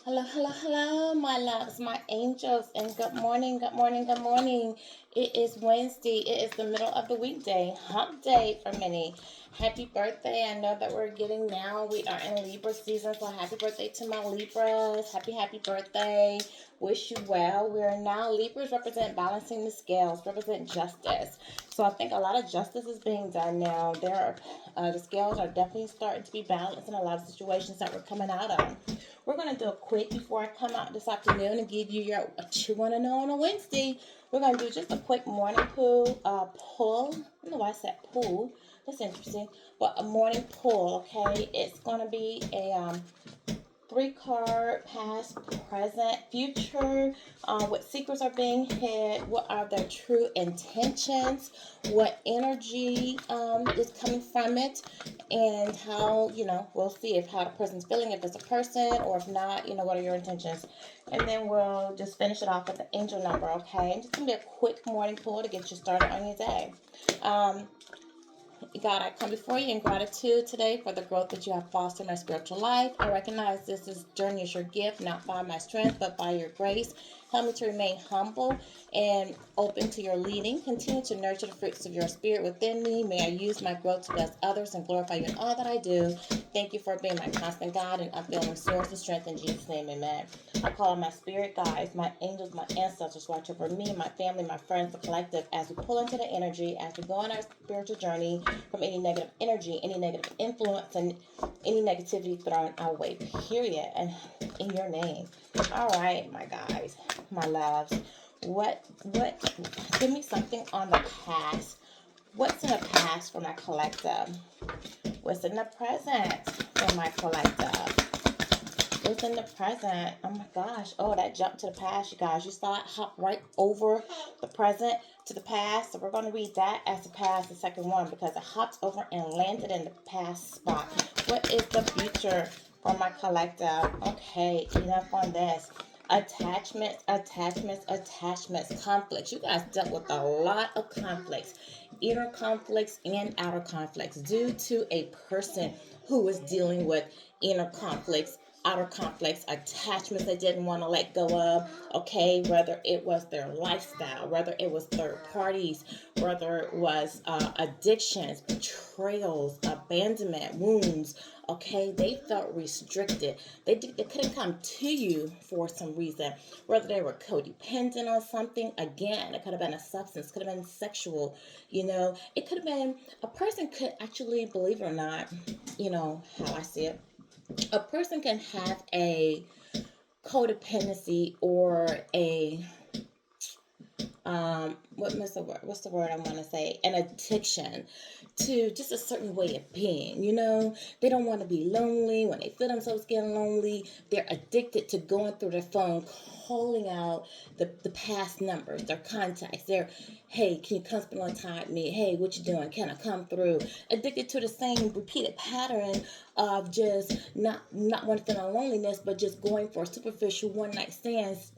Hello, hello, hello, my loves, my angels, and good morning, good morning, good morning. It is Wednesday. It is the middle of the weekday, hump day for many. Happy birthday. I know that we're getting now. We are in Libra season, so happy birthday to my Libras. Happy, happy birthday. Wish you well. We're now, Libras represent balancing the scales, represent justice. So I think a lot of justice is being done now. The scales are definitely starting to be balanced in a lot of situations that we're coming out of. We're going to do a quick before I come out this afternoon and give you your what you want to know on a Wednesday. We're going to do just a quick morning pull. I don't know why I said pull. That's interesting. But a morning pull, okay? It's going to be a three card past, present, future. What secrets are being hid? What are their true intentions? What energy is coming from it? And how, we'll see if how the person's feeling, if it's a person or if not, what are your intentions? And then we'll just finish it off with the angel number, okay? Just gonna be a quick morning pull to get you started on your day. Um, God, I come before you in gratitude today for the growth that you have fostered in my spiritual life. I recognize this journey is your gift, not by my strength, but by your grace. Help me to remain humble and open to your leading. Continue to nurture the fruits of your spirit within me. May I use my growth to bless others and glorify you in all that I do. Thank you for being my constant God and unfailing source of strength in Jesus' name, amen. I call on my spirit guides, my angels, my ancestors, watch over me, my family, my friends, the collective, as we pull into the energy, as we go on our spiritual journey from any negative energy, any negative influence, and any negativity thrown our way, period, and in your name. All right, my guys, my loves, what, give me something on the past. What's in the past for my collective? What's in the present for my collective? What's in the present? Oh my gosh. Oh, that jumped to the past, you guys. You saw it hop right over the present to the past. So we're going to read that as the past, the second one, because it hopped over and landed in the past spot. What is the future for my collective? Okay, enough on this. Attachments, conflicts. You guys dealt with a lot of conflicts, inner conflicts and outer conflicts, due to a person who was dealing with inner conflicts, outer conflicts, attachments they didn't want to let go of, okay, whether it was their lifestyle, whether it was third parties, whether it was addictions, betrayals, abandonment, wounds, okay, they felt restricted. They couldn't come to you for some reason, whether they were codependent on something. Again, it could have been a substance, could have been sexual, it could have been a person could actually, believe it or not, how I see it, a person can have a codependency or a what's the word I want to say, an addiction to just a certain way of being. They don't want to be lonely. When they feel themselves getting lonely, they're addicted to going through their phone, calling out the past numbers, their contacts. They're, hey, can you come spend on time with me? Hey, what you doing? Can I come through? Addicted to the same repeated pattern of just not wanting to feel loneliness, but just going for superficial one night stands,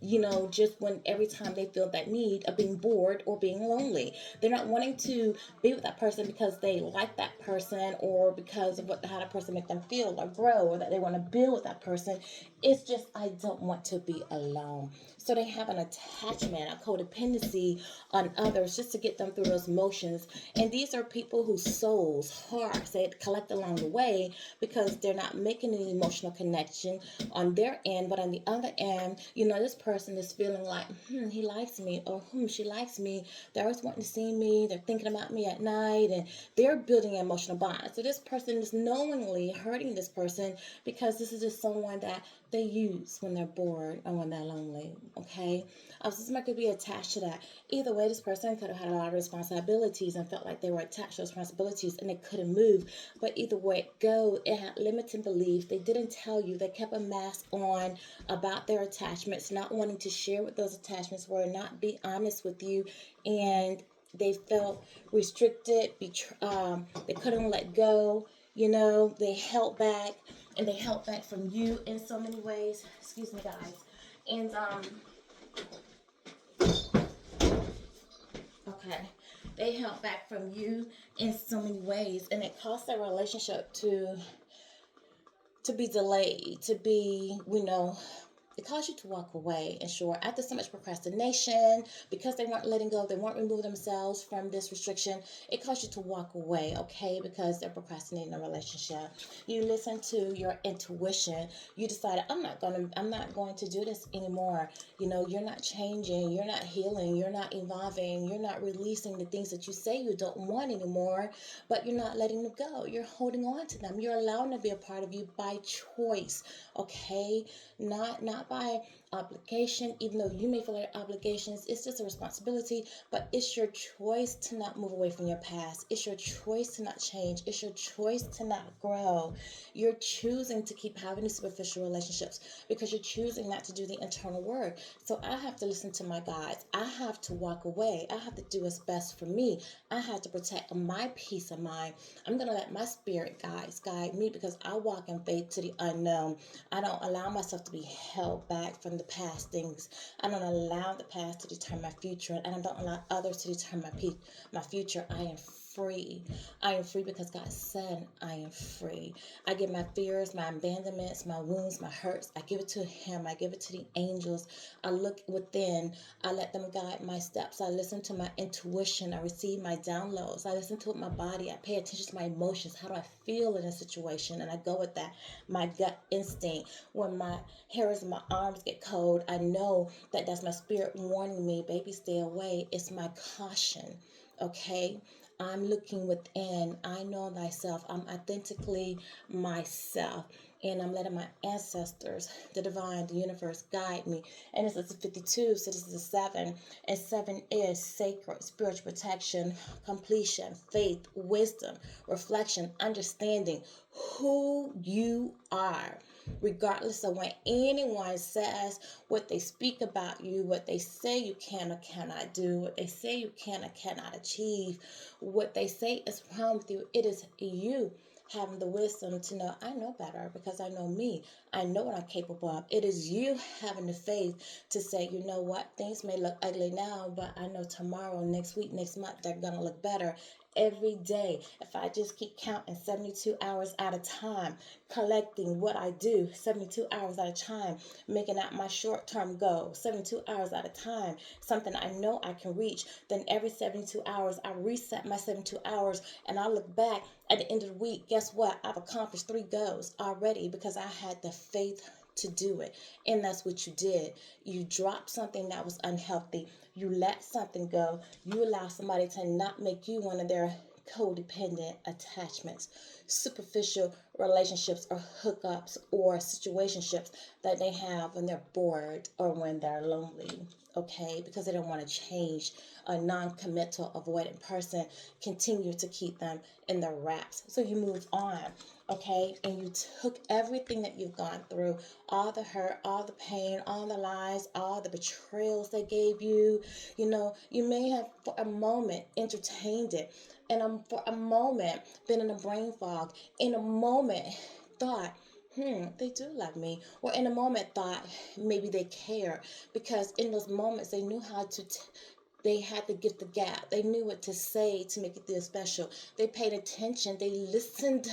just when every time they feel that need of being bored or being lonely. They're not wanting to be with that person because they like that person or because of how that person makes them feel or grow, or that they want to build with that person. It's just, I don't want to be alone. So they have an attachment, a codependency on others just to get them through those motions. And these are people whose souls, hearts, they collect along the way because they're not making an emotional connection on their end. But on the other end, this person is feeling like, he likes me, or she likes me. They're always wanting to see me. They're thinking about me at night, and they're building an emotional bond. So this person is knowingly hurting this person because this is just someone that they use when they're bored or when they're lonely, okay? So somebody could be attached to that. Either way, this person could have had a lot of responsibilities and felt like they were attached to those responsibilities and they couldn't move. But either way it go, it had limiting beliefs. They didn't tell you. They kept a mask on about their attachments, not wanting to share what those attachments were, not be honest with you, and they felt restricted. They couldn't let go. They held back, and they held back from you in so many ways. Excuse me, guys. And okay, they held back from you in so many ways, and it caused their relationship to be delayed, to be, It caused you to walk away. And sure, after so much procrastination, because they weren't letting go, they weren't removing themselves from this restriction, it caused you to walk away, okay? Because they're procrastinating a relationship. You listen to your intuition. You decided, I'm not going to do this anymore. You're not changing, you're not healing, you're not evolving, you're not releasing the things that you say you don't want anymore, but you're not letting them go. You're holding on to them. You're allowing them to be a part of you by choice, okay? Not by obligation, even though you may feel like obligations. It's just a responsibility, but it's your choice to not move away from your past. It's your choice to not change. It's your choice to not grow. You're choosing to keep having these superficial relationships because you're choosing not to do the internal work. So I have to listen to my guides. I have to walk away. I have to do what's best for me. I have to protect my peace of mind. I'm going to let my spirit guides guide me because I walk in faith to the unknown. I don't allow myself to be held back from the past things. I don't allow the past to determine my future, and I don't allow others to determine my future. I am free. I am free because God said I am free. I give my fears, my abandonments, my wounds, my hurts. I give it to Him. I give it to the angels. I look within. I let them guide my steps. I listen to my intuition. I receive my downloads. I listen to my body. I pay attention to my emotions. How do I feel in a situation? And I go with that. My gut instinct. When my hairs in my arms get cold, I know that that's my spirit warning me, baby, stay away. It's my caution. Okay? I'm looking within. I know thyself. I'm authentically myself. And I'm letting my ancestors, the divine, the universe guide me. And this is 52, so this is a 7. And 7 is sacred, spiritual protection, completion, faith, wisdom, reflection, understanding who you are. Regardless of what anyone says, what they speak about you, what they say you can or cannot do, what they say you can or cannot achieve, what they say is wrong with you, it is you having the wisdom to know, I know better because I know me. I know what I'm capable of. It is you having the faith to say, you know what, things may look ugly now, but I know tomorrow, next week, next month, they're going to look better. Every day, if I just keep counting 72 hours at a time, collecting what I do 72 hours at a time, making out my short-term goal 72 hours at a time, something I know I can reach, then every 72 hours I reset my 72 hours and I look back at the end of the week. Guess what? I've accomplished 3 goals already because I had the faith to do it. And that's what you did. You dropped something that was unhealthy. You let something go. You allow somebody to not make you one of their codependent attachments, superficial relationships or hookups or situationships that they have when they're bored or when they're lonely, okay? Because they don't want to change. A non-committal, avoidant person continue to keep them in their wraps. So you move on, okay? And you took everything that you've gone through, all the hurt, all the pain, all the lies, all the betrayals they gave you. You may have for a moment entertained it, and for a moment been in a brain fog, in a moment thought, they do love me. Or in a moment thought maybe they care, because in those moments they knew how to they had to get the gap. They knew what to say to make it feel special. They paid attention. They listened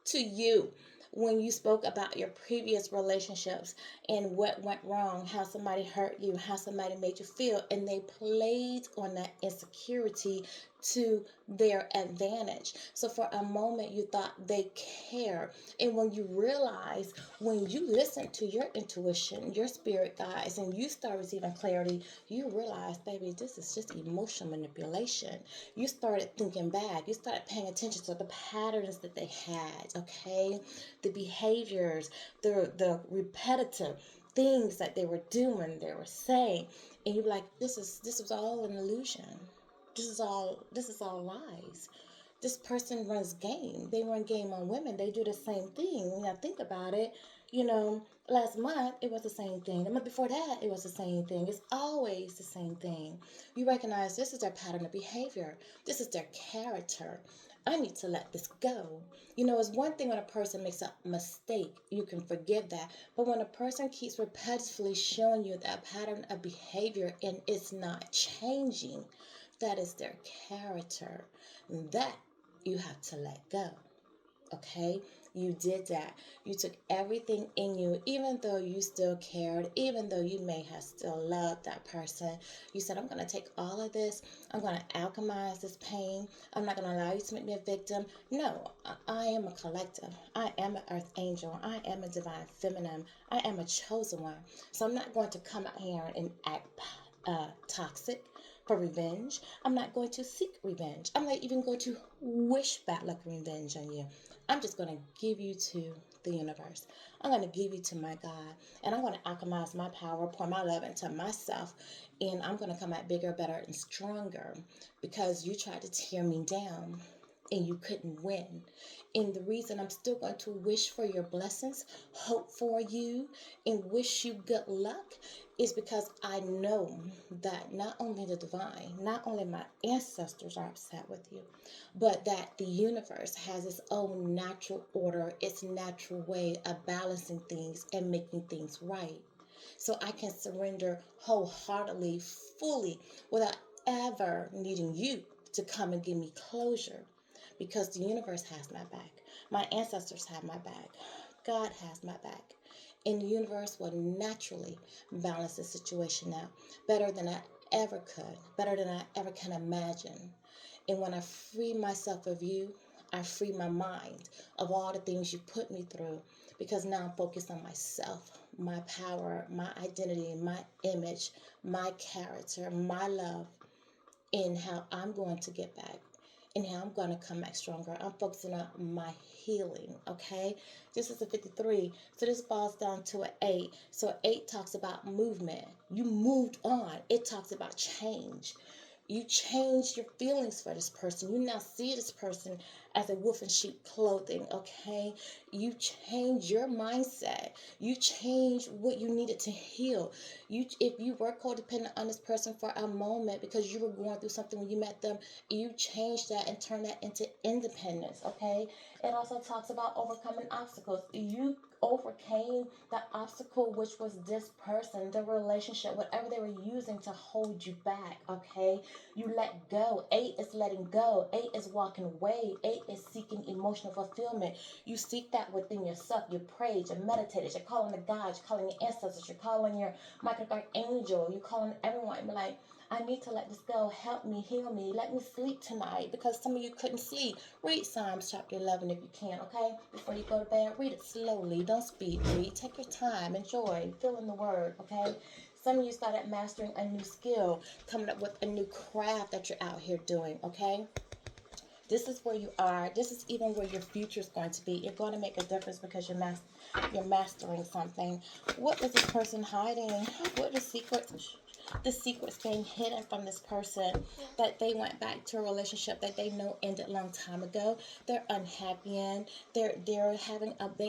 to you when you spoke about your previous relationships and what went wrong, how somebody hurt you, how somebody made you feel, and they played on that insecurity to their advantage. So for a moment you thought they care, and when you realize, when you listen to your intuition, your spirit guides, and you start receiving clarity, you realize, baby, this is just emotional manipulation. You started thinking back. You started paying attention to the patterns that they had, okay? The behaviors, the repetitive things that they were doing, they were saying, and you're like, this was all an illusion. This is all lies. This person runs game. They run game on women. They do the same thing. When I think about it, last month it was the same thing. The month before that it was the same thing. It's always the same thing. You recognize this is their pattern of behavior. This is their character. I need to let this go. It's one thing when a person makes a mistake, you can forgive that. But when a person keeps repetitively showing you that pattern of behavior and it's not changing, that is their character. That you have to let go. Okay? You did that. You took everything in you, even though you still cared, even though you may have still loved that person. You said, I'm going to take all of this. I'm going to alchemize this pain. I'm not going to allow you to make me a victim. No, I am a collective. I am an earth angel. I am a divine feminine. I am a chosen one. So I'm not going to come out here and act toxic for revenge. I'm not going to seek revenge. I'm not even going to wish bad luck revenge on you. I'm just going to give you to the universe. I'm going to give you to my God. And I'm going to alchemize my power, pour my love into myself. And I'm going to come out bigger, better, and stronger because you tried to tear me down and you couldn't win. And the reason I'm still going to wish for your blessings, hope for you, and wish you good luck is because I know that not only the divine, not only my ancestors are upset with you, but that the universe has its own natural order, its natural way of balancing things and making things right. So I can surrender wholeheartedly, fully, without ever needing you to come and give me closure. Because the universe has my back. My ancestors have my back. God has my back. And the universe will naturally balance the situation out better than I ever could, better than I ever can imagine. And when I free myself of you, I free my mind of all the things you put me through because now I'm focused on myself, my power, my identity, my image, my character, my love, and how I'm going to get back and how I'm going to come back stronger. I'm focusing on my healing, okay? This is a 53, so this boils down to an 8. So 8 talks about movement. You moved on. It talks about change. You changed your feelings for this person. You now see this person as a wolf in sheep clothing, okay? You change your mindset. You change what you needed to heal. If you were codependent on this person for a moment because you were going through something when you met them, you changed that and turned that into independence, okay? It also talks about overcoming obstacles. You overcame the obstacle, which was this person, the relationship, whatever they were using to hold you back, okay? You let go. 8 is letting go. 8 is walking away. 8 is seeking emotional fulfillment. You seek that within yourself. You prayed, you meditated, you're calling the gods, you're calling your ancestors, you're calling your Michael Archangel, you're calling everyone and be like, I need to let this go. Help me, heal me. Let me sleep tonight because some of you couldn't sleep. Read Psalms chapter 11 if you can, okay? Before you go to bed, read it slowly. Don't speed read. Take your time. Enjoy. Fill in the word, okay? Some of you started mastering a new skill, coming up with a new craft that you're out here doing, okay? This is where you are. This is even where your future is going to be. You're going to make a difference because you're mastering something. What was this person hiding? What are the secrets being hidden from this person that they went back to a relationship that they know ended a long time ago? They're unhappy in. They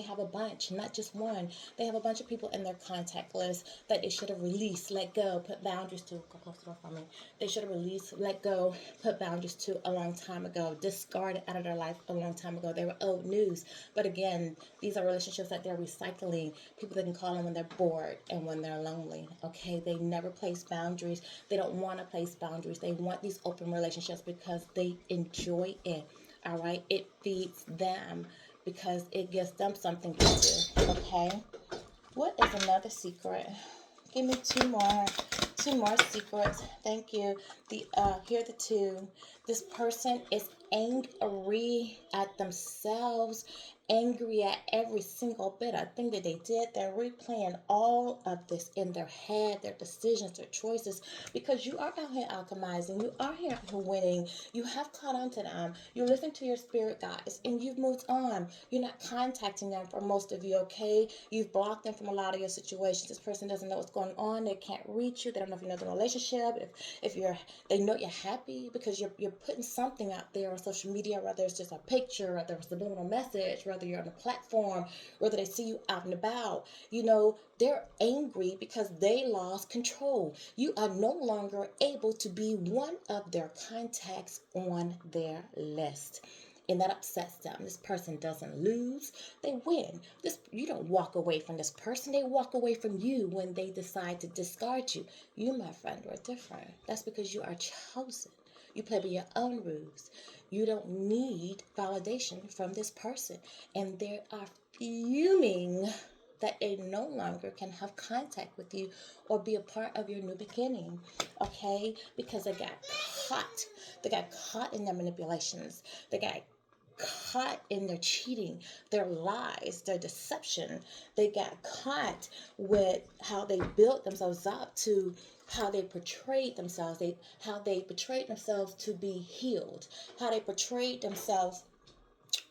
have a bunch, not just one. They have a bunch of people in their contact list that they should have released, let go, put boundaries to. Go close the door for me. They should have released, let go, put boundaries to a long time ago, discarded out of their life a long time ago. They were old news. But again, these are relationships that they're recycling. People that can call them when they're bored and when they're lonely. Okay, they never place boundaries. They don't want to place boundaries. They want these open relationships because they enjoy it. All right, it feeds them because it gives them something to do. Okay, what is another secret? Give me two more secrets. Thank you. Here are the 2. This person is angry at themselves, angry at every single bit of thing that they did. They're replaying all of this in their head, their decisions, their choices, because you are out here alchemizing. You are here winning. You have caught on to them. You're listening to your spirit guides, and you've moved on. You're not contacting them for most of you, okay? You've blocked them from a lot of your situations. This person doesn't know what's going on. They can't reach you. They don't know if you know the relationship. They know you're happy because you're putting something out there on social media, whether it's just a picture, whether it's a subliminal message, whether you're on a platform, whether they see you out and about. They're angry because they lost control. You are no longer able to be one of their contacts on their list. And that upsets them. This person doesn't lose, they win. You don't walk away from this person. They walk away from you when they decide to discard you. You, my friend, are different. That's because you are chosen. You play by your own rules. You don't need validation from this person. And they are fuming that they no longer can have contact with you or be a part of your new beginning, okay? Because they got caught. They got caught in their manipulations. They got caught in their cheating, their lies, their deception. They got caught with how they built themselves up to how they portrayed themselves, how they portrayed themselves to be healed, how they portrayed themselves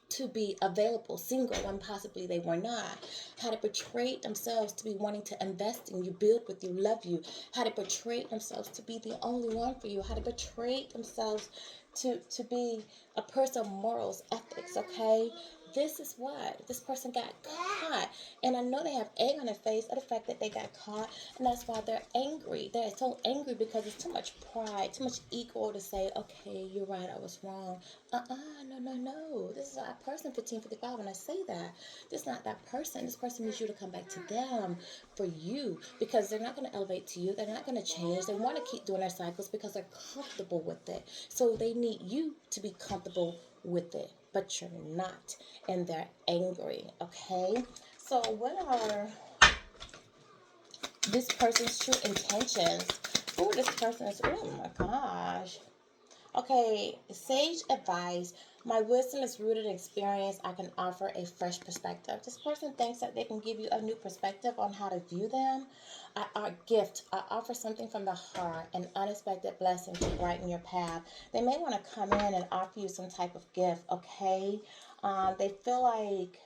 to be available, single, when possibly they were not. How they portrayed themselves to be wanting to invest in you, build with you, love you. How they portrayed themselves to be the only one for you. How they portrayed themselves to be a person of morals, ethics, okay? This is what this person got caught. And I know they have egg on their face at the fact that they got caught. And that's why they're angry. They're so angry because it's too much pride, too much ego to say, okay, you're right, I was wrong. No. This is not a person 1555 when I say that. This is not that person. This person needs you to come back to them for you, because they're not going to elevate to you. They're not going to change. They want to keep doing their cycles because they're comfortable with it. So they need you to be comfortable with it, but you're not, and they're angry, okay? So what are this person's true intentions? Who this person is? Oh my gosh. Okay, sage advice. My wisdom is rooted in experience. I can offer a fresh perspective. This person thinks that they can give you a new perspective on how to view them. I offer something from the heart, an unexpected blessing to brighten your path. They may want to come in and offer you some type of gift, okay? They feel like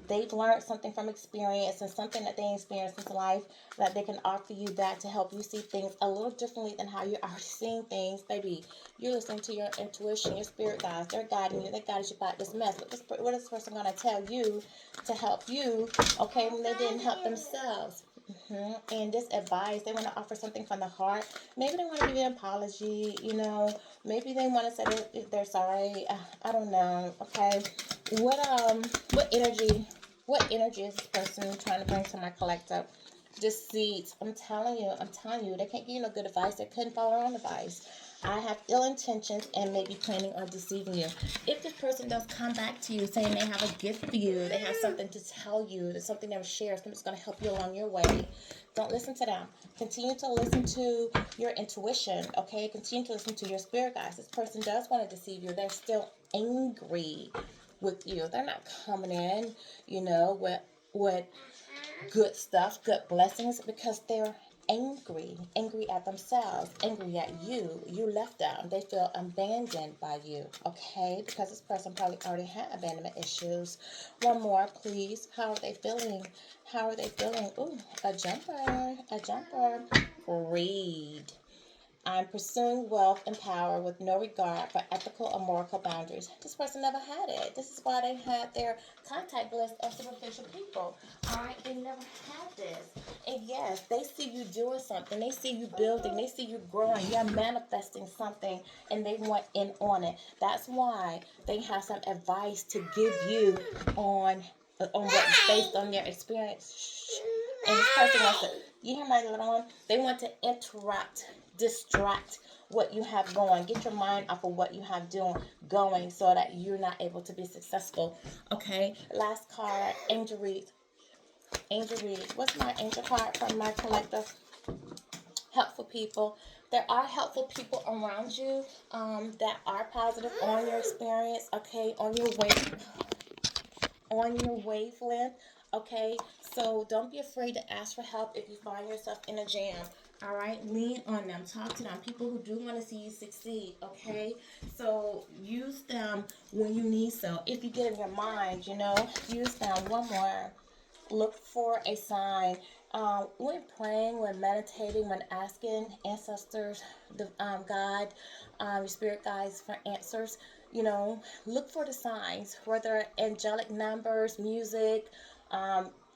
they've learned something from experience and something that they experienced in life that they can offer you that to help you see things a little differently than how you're already seeing things. Baby, you're listening to your intuition, your spirit guides. They're guiding you. They guided you about this mess. What is this person going to tell you to help you, okay, when they didn't help themselves? And this advice, they want to offer something from the heart. Maybe they want to give you an apology, Maybe they want to say that they're sorry. I don't know, okay? What energy is this person trying to bring to my collective? Deceit. I'm telling you, they can't give you no good advice. They couldn't follow on advice. I have ill intentions and may be planning on deceiving you. If this person does come back to you saying they have a gift for you, they have something to tell you, there's something they'll share, something that's going to help you along your way, don't listen to them. Continue to listen to your intuition, okay? Continue to listen to your spirit guides. This person does want to deceive you. They're still angry with you. They're not coming in, with good stuff, good blessings, because they're angry at themselves, angry at you. You left them. They feel abandoned by you, okay? Because this person probably already had abandonment issues. One more, please. How are they feeling? Ooh, a jumper. Read. I'm pursuing wealth and power with no regard for ethical or moral boundaries. This person never had it. This is why they had their contact list of superficial people. All right, they never had this. And yes, they see you doing something. They see you building. They see you growing. You're manifesting something, and they want in on it. That's why they have some advice to give you on what's based on their experience. And this person wants to, you hear my little one? They want to distract what you have going. Get your mind off of what you have going so that you're not able to be successful. Okay, last card, angel reads. What's my angel card from my collective? Helpful people. There are helpful people around you that are positive on your experience, okay, on your wavelength, okay? So don't be afraid to ask for help if you find yourself in a jam. All right, lean on them, talk to them. People who do want to see you succeed, okay? So use them when you need so. If you get in your mind, use them. One more. Look for a sign. When praying, when meditating, when asking ancestors, God, your spirit guides for answers, look for the signs, whether angelic numbers, music,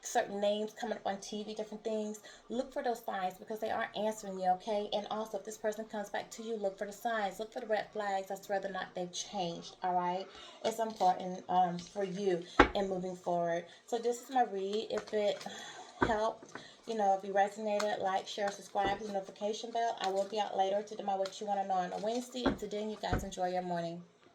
certain names coming up on TV, different things. Look for those signs because they are answering you, okay? And also, if this person comes back to you, look for the signs. Look for the red flags as to whether or not they've changed, all right? It's important for you in moving forward. So this is my read. If it helped, if you resonated, like, share, subscribe, hit the notification bell. I will be out later to do my What You Want to Know on a Wednesday. Until then, you guys enjoy your morning.